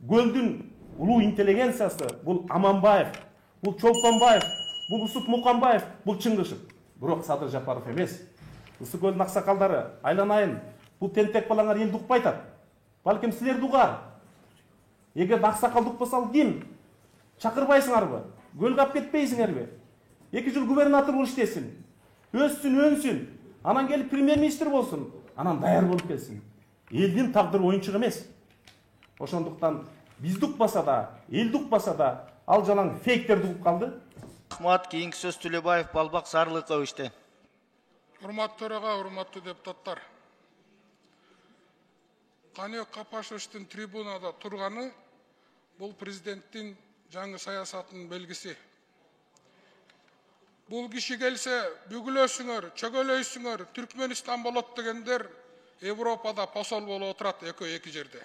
Көлдүн улуу интеллигенциясы бул Аманбаев, бул Чолпонбаев, бул Усуп Муканбаев, бул Чыңгышев. Бирок Садыр Жапаров эмес. Ысык көлдүн аксакалдары, айланайын, бул тентек балаңар эл укпай атат. Балким силер дугар. Эгер аксакал укпаса ал ким? Чакырбайсыңарбы? Көлгө алып кетпейсиңерби? 2 жыл губернатор болуп иштесин. Өссүн, өнсүн. Анан келип премьер-министр болсун. Анан даяр болуп келсин. Элдин тагдыры оюнчук эмес. Ошондуктан бизди укпаса да, элди укпаса да, ал жалаң фейктерди угуп калды. Рахмат, кийинки сөз Төлөбаев Балбак Сарылыковичте. Урматтуу төрага, урматтуу депутаттар. Каныбек Капашевичтин трибунада турганы бул президенттин жаңы саясатынын белгиси. Бул киши келсе, бүгүлөсүңөр, чөгөлөйсүңөр, Түркменистан болот дегендер Европада посол болуп отурат эки жерде.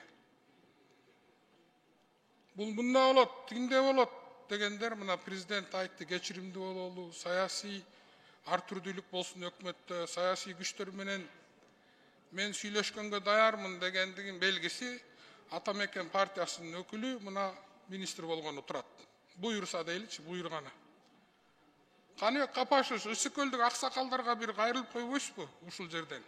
Бул мында болот, тигинде болот дегендер мына президент айтты, кечиримдүү бололу, саясий ар түрдүүлүк болсун өкмөттө, саясий күчтөр менен мен сүйлөшкөнгө даярмын дегендигин белгиси Атамекен партиясынын өкүлү мына министр болгону турат. Буйрса дейличи, буйрганы. Каныбек Капашевич Ысык көлдүк аксакалдарга бир кайрылып койбойсузбу ушул жерден?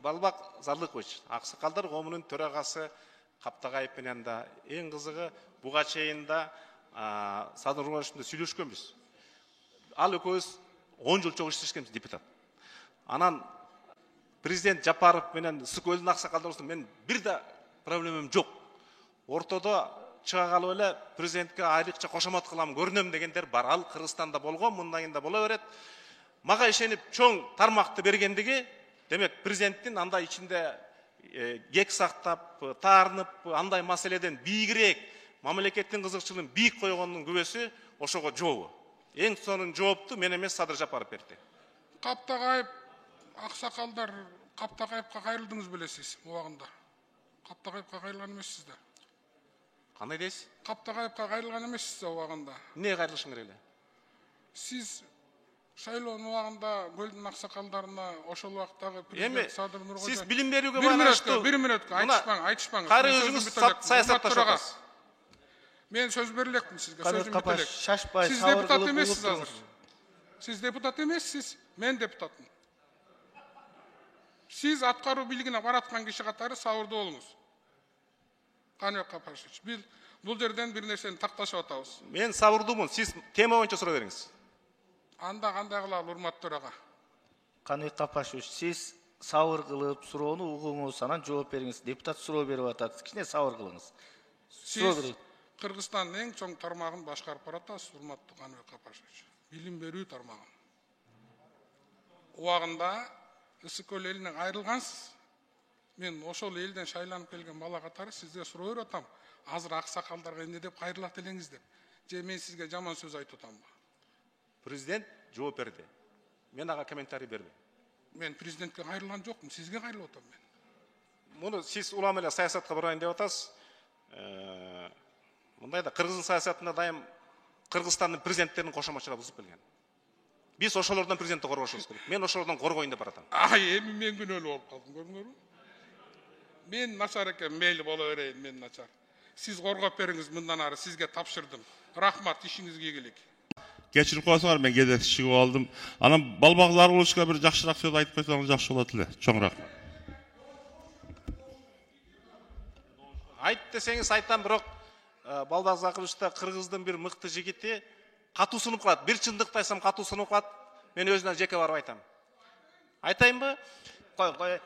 Балбак Зарлыкович, аксакалдар коомунун төрагасы Каптагаев менен да эң кызыгы буга чейин да Садыр Нурматович менен сүйлөшкөнбүз. Ал экөөбүз 10 жыл чогуу иштешкенбиз депутат. Анан президент Жапаров менен Ысык көлдүн аксакалдары мен бир да проблемам жок. Ортодо чыга калып эле президентке айрыкча кошомат кылам, көрүнөм дегендер бар. Ал Кыргызстанда болгон, мындайын да боло берет. Мага ишенип чоң тармакты бергендиги, демек президенттин андай ичинде кек сактап, таарынып, андай маселеден бийигирээк, мамлекеттин кызыкчылыгын бийик койгондун күбөсү ошого жообу. Эң сонун жоопту мен эмес Садыр Жапаров берди. Каптагаев аксакалдар Каптагаевка кайрылдыңыз белесиз убагында. Каптагаевка кайрылган эмессиз да. Кандай дейсиз? Каптагаевка кайрылган эмессиз убагында. Эмне кайрылышың керек эле? Сиз шайлоонун убагында көлдүн аксакалдарына ошол убактагы президент Садыр Нуркожоев. Сиз билим берүүгө байланыштуу. Бир мүнөткө айтышпаңыз. Кайра өзүңүз саясатташып атасыз. Мен сөз бере элекмин сизге, Каныбек сөзүм Капаш, бүтө элек. шашпай, Сиз сабыр депутат кылып эмессиз угуп азыр. Сиз депутат эмессиз, мен депутатмын. Сиз аткаруу бийлигине бараткан киши катары сабырдуу болуңуз. Каныбек Капашевич, бул жерден бир нерсени такташып атабыз. Мен сабырдуумун, сиз тема боюнча суроо бериңиз. Анда кандай кылалы, урматтуу төрага? Каныбек Капашевич, сиз сабыр кылып суроону угуңуз, анан жооп бериңиз. Депутат суроо берип атат. Кичине сабыр кылыңыз. Сиз Кыргызстандын эң чоң тармагын башкарып баратасыз, урматтуу Каныбек Капашевич. Билим берүү тармагын. Убагында Ысык көл элинен айрылгансыз. Мен ошол элден шайланып келген бала катары сизге суроо берип атам. Азыр аксакалдарга эмне деп кайрылат элеңиз деп. Же мен сизге жаман сөз айтып атамбы? Президент жооп берди. Мен ага комментарий бербейм. Мен президентке кайрылган жокмун, сизге кайрылып атам мен. Муну сиз улам эле саясатка барайын деп атасыз. Мындай да Кыргыздын саясатында дайым Кыргызстандын президенттеринин кошоматчылыгы бузуп келген. Биз ошолордон президентти коргошубуз керек. Мен ошолордон коргоюн деп баратам. Эми мен күнөөлүү болуп калдым, көрдүңөрбү? Мен начар экен, мейли боло берейин, мен начар. Сиз коргоп бериңиз, мындан ары сизге тапшырдым. Рахмат, ишиңизге ийгилик. Кечирип коесуңар, мен кезекти чыгып алдым. Анан Балбак Зарылычка бир жакшыраак сөз айтып койсоңуз жакшы болот эле. Чоң рахмат. Айт десеңиз айтам, бирок Балбак Зарылычта Кыргыздын бир мыкты жигити катуу сунуп калат. Бир чындыкты айтсам катуу сунуп калат. Мен өзүнө жеке барып айтам. Айтайынбы? Кой.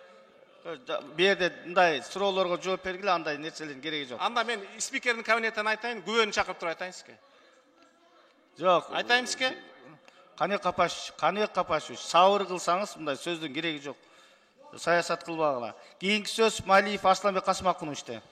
Бу жерде мындай суроолорго жооп бергиле, андай нерселердин кереги жок. Анда мен спикердин кабинетинен айтайын, күбөнү чакырып туруп айтайын сизге. Жок. Айтайын сизге? Каныбек Капашевич, сабыр кылсаңыз мындай сөздүн кереги жок. Саясат кылбагыла. Кийинки сөз Малиев Арсланбек Касымакуновичте.